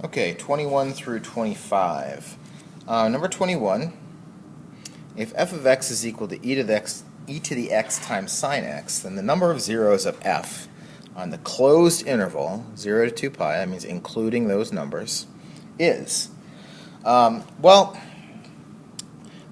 Okay, 21 through 25. Number 21, if f of x is equal to e to the x times sine x, then the number of zeros of f on the closed interval, 0 to 2 pi, that means including those numbers, is. Well,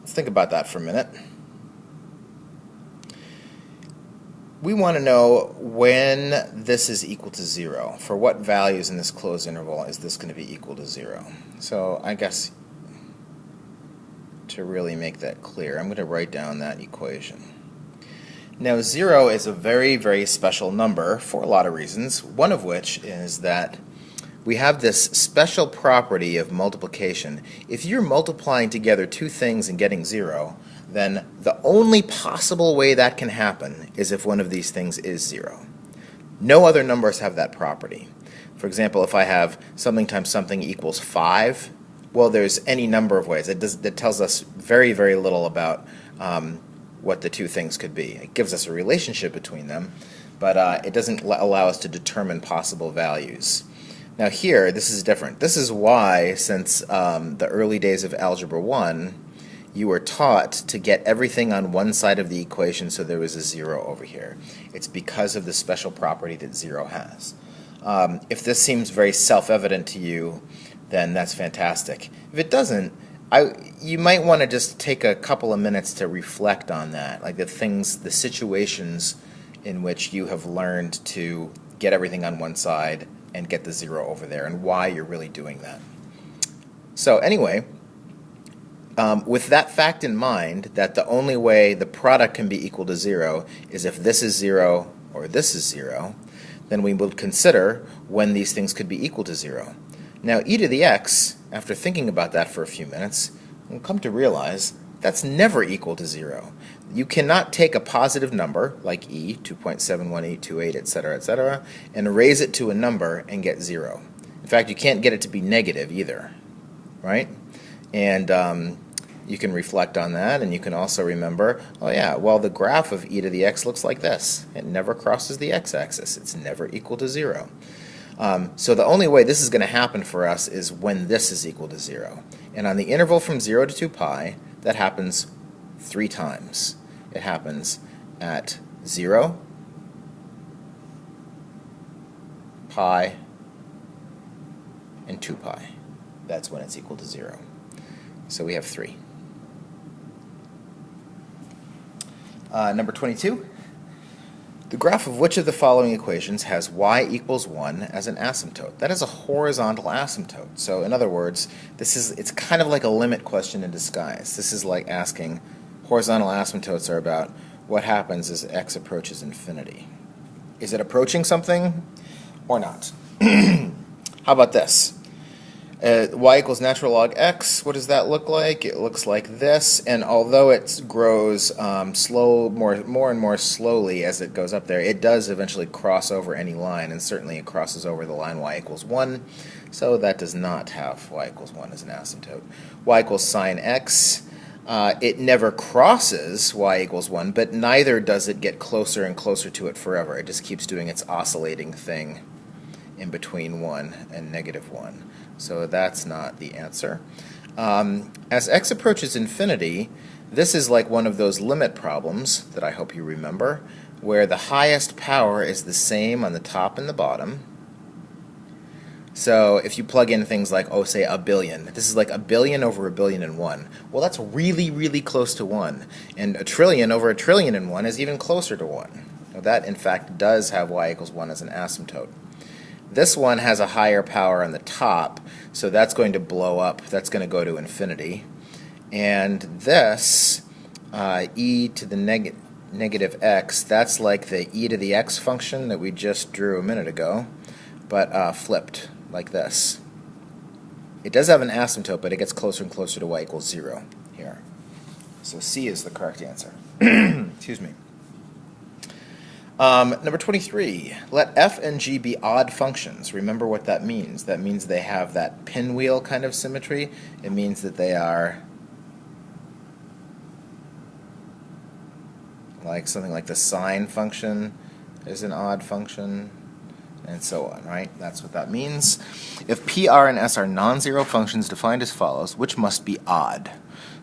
let's think about that for a minute. We want to know when this is equal to 0. For what values in this closed interval is this going to be equal to 0? So I guess to really make that clear, I'm going to write down that equation. Now 0 is a very, very special number for a lot of reasons, one of which is that we have this special property of multiplication. If you're multiplying together two things and getting 0, then the only possible way that can happen is if one of these things is 0. No other numbers have that property. For example, if I have something times something equals 5, well, there's any number of ways. That tells us very, very little about what the two things could be. It gives us a relationship between them, but it doesn't allow us to determine possible values. Now here, this is different. This is why, since the early days of Algebra 1, you were taught to get everything on one side of the equation so there was a 0 over here. It's because of the special property that 0 has. If this seems very self-evident to you, then that's fantastic. If it doesn't, you might want to just take a couple of minutes to reflect on that, like the situations in which you have learned to get everything on one side and get the 0 over there, and why you're really doing that. So anyway, with that fact in mind, that the only way the product can be equal to 0 is if this is 0 or this is 0, then we will consider when these things could be equal to 0. Now e to the x, after thinking about that for a few minutes, we'll come to realize that's never equal to 0. You cannot take a positive number, like e, 2.71828, etc., and raise it to a number and get 0. In fact, you can't get it to be negative either, right? And you can reflect on that, and you can also remember, oh yeah, well, the graph of e to the x looks like this. It never crosses the x-axis. It's never equal to 0. So the only way this is going to happen for us is when this is equal to 0. And on the interval from 0 to 2 pi, that happens 3 times. It happens at 0, pi, and 2 pi. That's when it's equal to 0. So we have 3. Number 22. The graph of which of the following equations has y equals 1 as an asymptote? That is a horizontal asymptote. So in other words, it's kind of like a limit question in disguise. This is like asking, horizontal asymptotes are about what happens as x approaches infinity. Is it approaching something or not? How about this? Y equals natural log x. What does that look like? It looks like this, and although it grows more and more slowly as it goes up there, it does eventually cross over any line, and certainly it crosses over the line y equals 1, so that does not have y equals 1 as an asymptote. Y equals sine x. It never crosses y equals 1, but neither does it get closer and closer to it forever. It just keeps doing its oscillating thing in between 1 and negative 1. So that's not the answer. As x approaches infinity, this is like one of those limit problems that I hope you remember, where the highest power is the same on the top and the bottom. So if you plug in things like, oh, say a billion, this is like a billion over a billion and one. Well, that's really, really close to 1. And a trillion over a trillion and 1 is even closer to 1. Now that, in fact, does have y equals 1 as an asymptote. This one has a higher power on the top, so that's going to blow up. That's going to go to infinity. And this, e to the negative x, that's like the e to the x function that we just drew a minute ago, but flipped like this. It does have an asymptote, but it gets closer and closer to y equals 0 here. So C is the correct answer. Excuse me. Number 23, let f and g be odd functions. Remember what that means. That means they have that pinwheel kind of symmetry. It means that they are like something like the sine function is an odd function. and so on, right? That's what that means. If P, R, and S are non-zero functions defined as follows, which must be odd?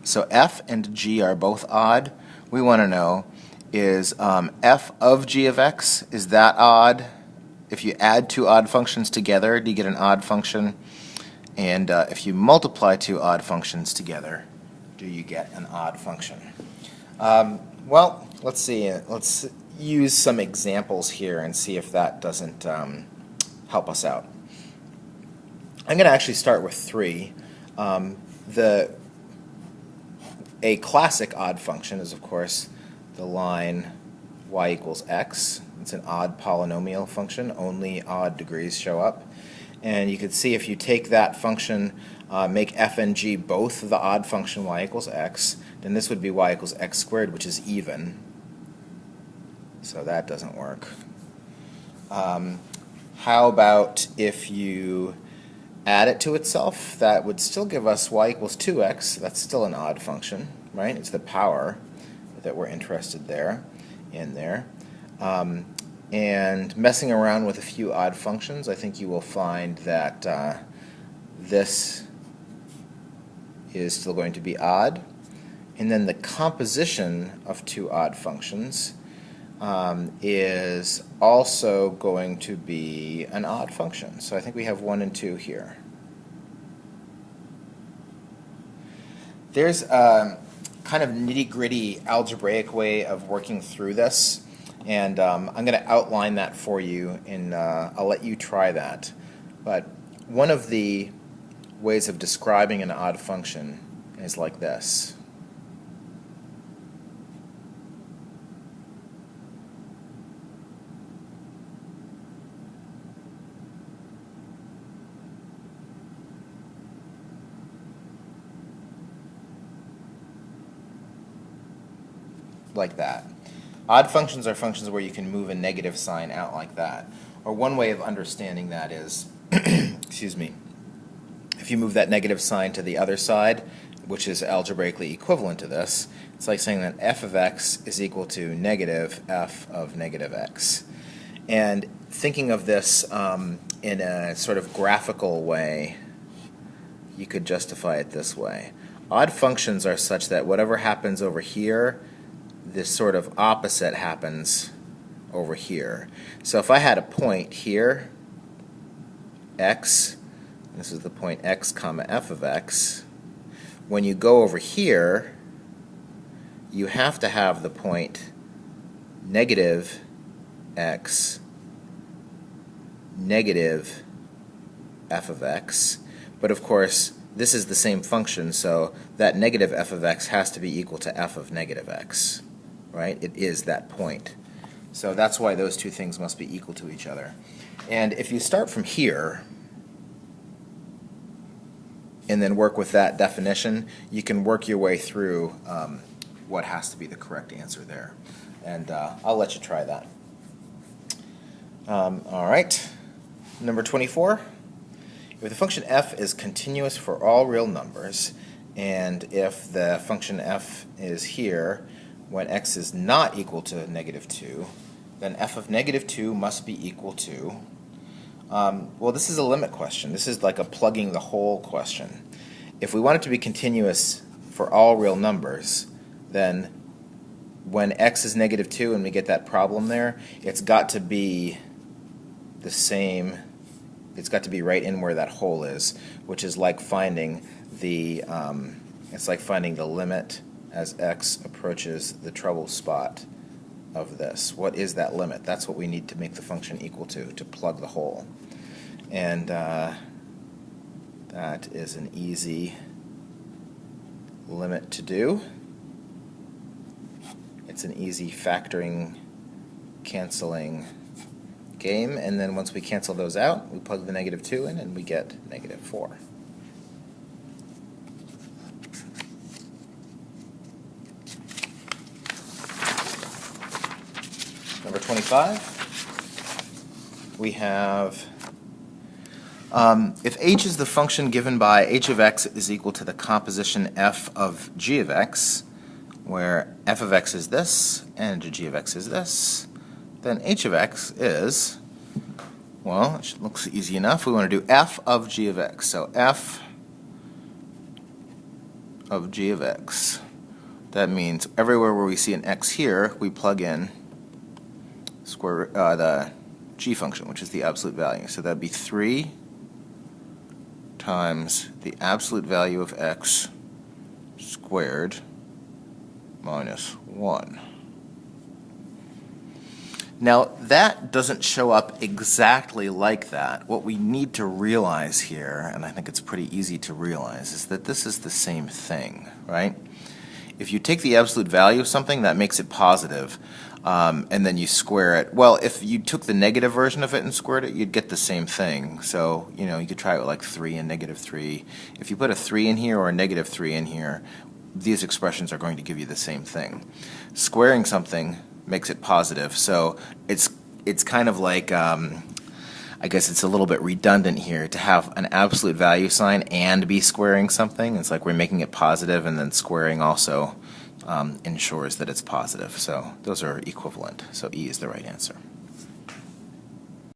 So F and G are both odd. We want to know, is F of G of X, is that odd? If you add two odd functions together, do you get an odd function? And if you multiply two odd functions together, do you get an odd function? Well, let's see. Let's use some examples here and see if that doesn't help us out. I'm going to actually start with 3. A classic odd function is, of course, the line y equals x. It's an odd polynomial function. Only odd degrees show up. And you can see if you take that function, make f and g both the odd function y equals x, then this would be y equals x squared, which is even. So that doesn't work. How about if you add it to itself? That would still give us y equals 2x. That's still an odd function, right? It's the power that we're interested in there. And messing around with a few odd functions, I think you will find that this is still going to be odd. And then the composition of two odd functions is also going to be an odd function. So I think we have 1 and 2 here. There's a kind of nitty-gritty algebraic way of working through this. And I'm going to outline that for you, and I'll let you try that. But one of the ways of describing an odd function is like this. Like that. Odd functions are functions where you can move a negative sign out like that. Or one way of understanding that is, excuse me, if you move that negative sign to the other side, which is algebraically equivalent to this, it's like saying that f of x is equal to negative f of negative x. And thinking of this in a sort of graphical way, you could justify it this way. Odd functions are such that whatever happens over here, this sort of opposite happens over here. So if I had a point here, x, this is the point x comma f of x, when you go over here, you have to have the point negative x, negative f of x, but of course this is the same function, so that negative f of x has to be equal to f of negative x. Right? It is that point. So that's why those two things must be equal to each other. And if you start from here and then work with that definition, you can work your way through what has to be the correct answer there. And I'll let you try that. All right. Number 24. If the function f is continuous for all real numbers, and if the function f is here, when x is not equal to negative 2, then f of negative 2 must be equal to, well, this is a limit question. This is like a plugging the hole question. If we want it to be continuous for all real numbers, then when x is negative 2 and we get that problem there, it's got to be the same, it's got to be right in where that hole is, which is like finding the, it's like finding the limit as x approaches the trouble spot of this. What is that limit? That's what we need to make the function equal to plug the hole. And that is an easy limit to do. It's an easy factoring, canceling game, and then once we cancel those out, we plug the negative 2 in and we get negative 4. Number 25, we have if h is the function given by h of x is equal to the composition f of g of x, where f of x is this and g of x is this, then h of x is Well, it looks easy enough. We want to do f of g of x. So f of g of x. That means everywhere where we see an x here, we plug in the g function, which is the absolute value. So that would be 3 times the absolute value of x squared minus 1. Now, that doesn't show up exactly like that. What we need to realize here, and I think it's pretty easy to realize, is that this is the same thing, right? If you take the absolute value of something, that makes it positive, and then you square it. Well, if you took the negative version of it and squared it, you'd get the same thing. So, you know, you could try it with like 3 and negative 3. If you put a 3 in here or a negative 3 in here, these expressions are going to give you the same thing. Squaring something makes it positive, so it's kind of like, I guess it's a little bit redundant here to have an absolute value sign and be squaring something. It's like we're making it positive, and then squaring also ensures that it's positive. So those are equivalent. So E is the right answer.